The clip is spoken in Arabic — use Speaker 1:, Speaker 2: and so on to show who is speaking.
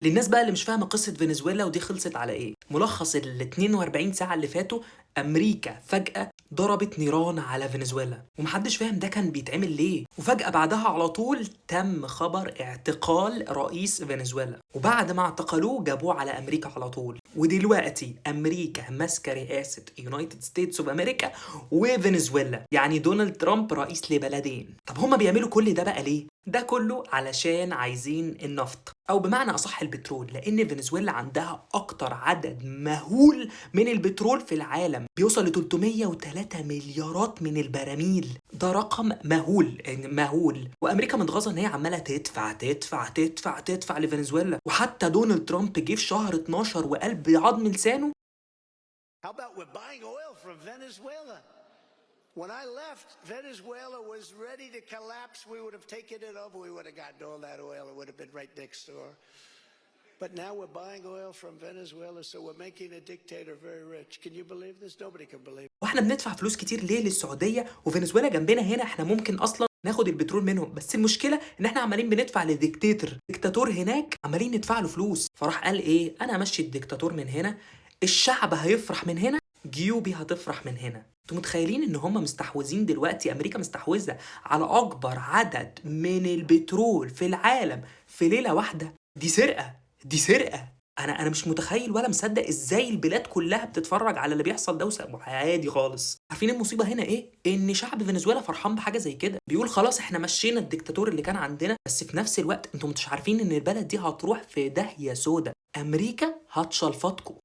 Speaker 1: للناس بقى اللي مش فاهمة قصة فنزويلا ودي خلصت على إيه، ملخص ال 42 ساعة اللي فاتوا، أمريكا فجأة ضربت نيران على فنزويلا ومحدش فاهم ده كان بيتعمل ليه، وفجأة بعدها على طول تم خبر اعتقال رئيس فنزويلا، وبعد ما اعتقلوه جابوه على أمريكا على طول، ودلوقتي أمريكا ماسكة رئاسة يونايتد ستيتس اوف أمريكا وفنزويلا، يعني دونالد ترامب رئيس لبلدين. طب هما بيعملوا كل ده بقى ليه؟ ده كله علشان عايزين النفط او بمعنى اصح البترول، لان فنزويلا عندها اكتر عدد مهول من البترول في العالم، بيوصل ل 303 مليارات من البراميل. ده رقم مهول يعني مهول، وامريكا متغاظه ان هي عماله تدفع تدفع تدفع تدفع لفنزويلا، وحتى دونالد ترامب جه في شهر 12 وقال بعضم لسانه
Speaker 2: How about we're buying oil from Venezuela? When I left, Venezuela was ready to collapse. We would have taken it over. We would have gotten all that oil. It would have been right next door. But now we're buying oil from Venezuela, so we're making a dictator very rich. Can you believe this? Nobody can believe it.
Speaker 1: واحنا بندفع فلوس كتير ليه للسعوديه وفنزويلا جنبنا هنا، احنا ممكن اصلا ناخد البترول منهم، بس المشكله ان احنا عمالين بندفع ديكتاتور هناك، عمالين ندفع له فلوس. فراح قال ايه، انا امشي الديكتاتور من هنا، الشعب هيفرح من هنا، جيوبي هتفرح من هنا. انتوا متخيلين ان هم مستحوذين دلوقتي، امريكا مستحوذه على اكبر عدد من البترول في العالم في ليله واحده؟ دي سرقه، دي سرقه. انا مش متخيل ولا مصدق ازاي البلاد كلها بتتفرج على اللي بيحصل ده عادي خالص. عارفين المصيبه هنا ايه؟ ان شعب فنزويلا فرحان بحاجه زي كده، بيقول خلاص احنا مشينا الدكتاتور اللي كان عندنا، بس في نفس الوقت انتوا مش عارفين ان البلد دي هتروح في داهيه سودا، امريكا هتشلفطكم.